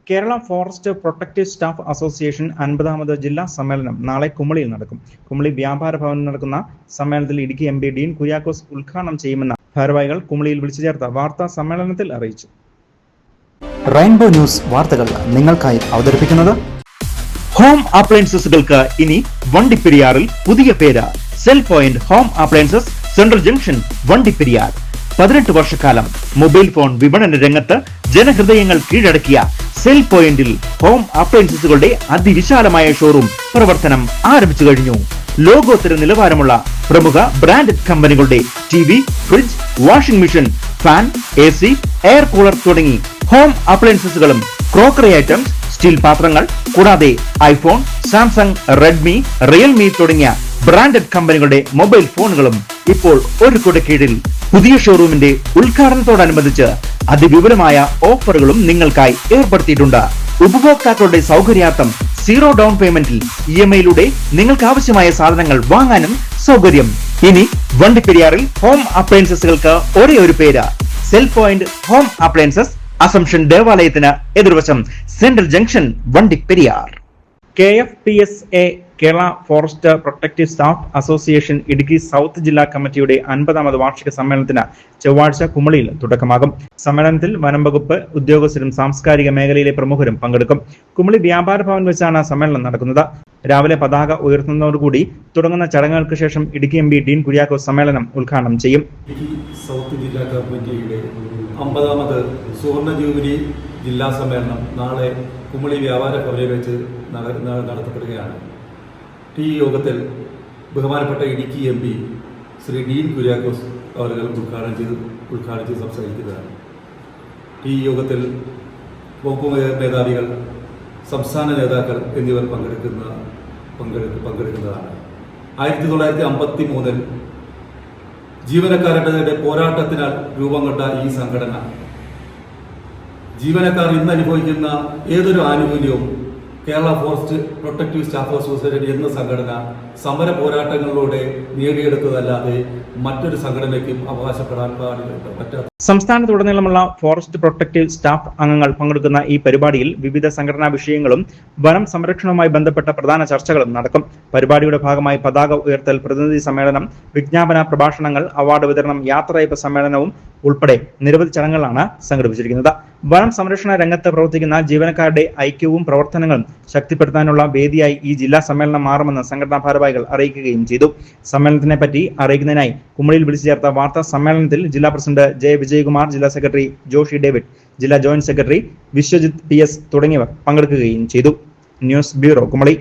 Kerala forest protective staff association 50ാമത് ജില്ലാ സമ്മേളനം നാളെ കുമളിയിൽ നടക്കും. കുമളി വ്യാപാര ഭവനിൽ നടക്കുന്ന സമ്മേളനത്തിൽ ഇടുക്കി എം.പി. ഡീൻ കുര്യാക്കോസ് ഉദ്ഘാടനം ചെയ്യുമെന്ന് ഭാരവാഹികൾ കുമളിയിൽ വിളിച്ചു ചേർത്ത വാർത്താ സമ്മേളനത്തിൽ അറിയിച്ചു. റെയിൻബോ ന്യൂസ് വാർത്തകൾ നിങ്ങൾക്കായി അവതരിപ്പിക്കുന്നത് ഹോം അപ്ലയൻസസുകൾക്ക് ഇനി വണ്ടിപ്പെരിയാറിൽ പുതിയ പേര്. Cell point home appliances, central junction, Vandiperiyar. 18 വർഷക്കാലം മൊബൈൽ ഫോൺ വിപണന രംഗത്ത് ജനഹൃദയങ്ങൾ കീഴടക്കിയ സെൽ പോയിന്റിൽ ഹോം അപ്ലയൻസസുകളുടെ അതിവിശാലമായ ഷോറൂം പ്രവർത്തനം ആരംഭിച്ചു കഴിഞ്ഞു. ലോകോത്തര നിലവാരമുള്ള പ്രമുഖ ബ്രാൻഡഡ് കമ്പനികളുടെ TV, fridge, washing machine, fan, AC, air cooler തുടങ്ങി ഹോം അപ്ലയൻസസുകളും ക്രോക്കറി ഐറ്റംസ്, സ്റ്റീൽ പാത്രങ്ങൾ കൂടാതെ ഐഫോൺ, സാംസങ്, റെഡ്മി, റിയൽമി തുടങ്ങിയ ബ്രാൻഡഡ് കമ്പനികളുടെ മൊബൈൽ ഫോണുകളും ഇപ്പോൾ ഒരു കുട കീഴിൽ. പുതിയ ഷോറൂമിന്റെ ഉദ്ഘാടനത്തോടനുബന്ധിച്ച് അതിവിപുലമായ ഓഫറുകളും നിങ്ങൾക്കായി ഏർപ്പെടുത്തിയിട്ടുണ്ട്. ഉപഭോക്താക്കളുടെ സൗകര്യാർത്ഥം 0 ഡൗൺ പേയ്മെന്റിൽ EMI-യിലൂടെ നിങ്ങൾക്ക് ആവശ്യമായ സാധനങ്ങൾ വാങ്ങാനും സൗകര്യം. ഇനി വണ്ടിപ്പെരിയാറിൽ ഹോം അപ്ലയൻസസുകൾക്ക് ഒരേ ഒരു പേര്, cell point home appliances, Assumption ദേവാലയത്തിന് എതിർവശം, central junction, Vandiperiyar. KFPSA Kerala forest protective staff association Idukki south ജില്ലാ കമ്മിറ്റിയുടെ 50ാമത് വാർഷിക സമ്മേളനത്തിന് ചൊവ്വാഴ്ച കുമളിയിൽ തുടക്കമാകും. സമ്മേളനത്തിൽ വനം വകുപ്പ് ഉദ്യോഗസ്ഥരും സാംസ്കാരിക മേഖലയിലെ പ്രമുഖരും പങ്കെടുക്കും. കുമളി വ്യാപാര ഭവൻ വെച്ചാണ് സമ്മേളനം നടക്കുന്നത്. രാവിലെ പതാക ഉയർത്തുന്നതോടുകൂടി തുടങ്ങുന്ന ചടങ്ങുകൾക്ക് ശേഷം ഇടുക്കി എം.പി. ഡീൻ കുര്യാക്കോസ് സമ്മേളനം ഉദ്ഘാടനം ചെയ്യും. ഇടുക്കി സൗത്ത് ജില്ലാ കമ്മിറ്റിയുടെ 50ാമത് സുവർണ ജൂബിലി ജില്ലാ സമ്മേളനം നാളെ കുമളി വ്യാപാര ഭവനിൽ വെച്ച് നടത്തപ്പെടുകയാണ്. ഈ യോഗത്തിൽ ബഹുമാനപ്പെട്ട ഇടുക്കി MP ശ്രീ ഡീൻ കുര്യാക്കോസ് അവർ ഉദ്ഘാടനം ചെയ്ത് സംസാരിക്കുന്നതാണ്. ഈ യോഗത്തിൽ വകുപ്പ് മേധാവികൾ, സംസ്ഥാന നേതാക്കൾ എന്നിവർ പങ്കെടുക്കുന്നതാണ്. 1953 ജീവനക്കാരുടെ പോരാട്ടത്തിനാൽ രൂപം കൊണ്ട ഈ സംഘടന ജീവനക്കാർ ഇന്ന് അനുഭവിക്കുന്ന ഏതൊരു ആനുകൂല്യവും Kerala forest protective staff association എന്ന സംഘടന സമര പോരാട്ടങ്ങളിലൂടെ നേടിയെടുത്തതല്ലാതെ മറ്റൊരു സംഘടനയ്ക്കും അവകാശപ്പെടാൻ പറ്റാത്ത. സംസ്ഥാനത്തുടനീളമുള്ള ഫോറസ്റ്റ് പ്രൊട്ടക്റ്റീവ് സ്റ്റാഫ് അംഗങ്ങൾ പങ്കെടുക്കുന്ന ഈ പരിപാടിയിൽ വിവിധ സംഘടനാ വിഷയങ്ങളും വനം സംരക്ഷണവുമായി ബന്ധപ്പെട്ട പ്രധാന ചർച്ചകളും നടക്കും. പരിപാടിയുടെ ഭാഗമായി പതാക ഉയർത്തൽ, പ്രതിനിധി സമ്മേളനം, വിജ്ഞാപന പ്രഭാഷണങ്ങൾ, അവാർഡ് വിതരണം, യാത്രയയപ്പ് സമ്മേളനവും ഉൾപ്പെടെ നിരവധി ചടങ്ങുകളാണ് സംഘടിപ്പിച്ചിരിക്കുന്നത്. വനം സംരക്ഷണ രംഗത്ത് പ്രവർത്തിക്കുന്ന ജീവനക്കാരുടെ ഐക്യവും പ്രവർത്തനങ്ങളും ശക്തിപ്പെടുത്താനുള്ള വേദിയായി ഈ ജില്ലാ സമ്മേളനം മാറുമെന്ന് സംഘടനാ ഭാരവാഹികൾ അറിയിക്കുകയും ചെയ്തു. സമ്മേളനത്തിനെ പറ്റി അറിയിക്കുന്നതിനായി കുമളിയിൽ വിളിച്ചു ചേർത്ത വാർത്താ സമ്മേളനത്തിൽ ജില്ലാ പ്രസിഡന്റ് J. വിജയകുമാർ, ജില്ലാ സെക്രട്ടറി ജോഷി ഡേവിഡ്, ജില്ലാ ജോയിന്റ് സെക്രട്ടറി വിശ്വജിത്ത് PS തുടങ്ങിയവർ പങ്കെടുക്കുകയും ചെയ്തു. News bureau, Kumily.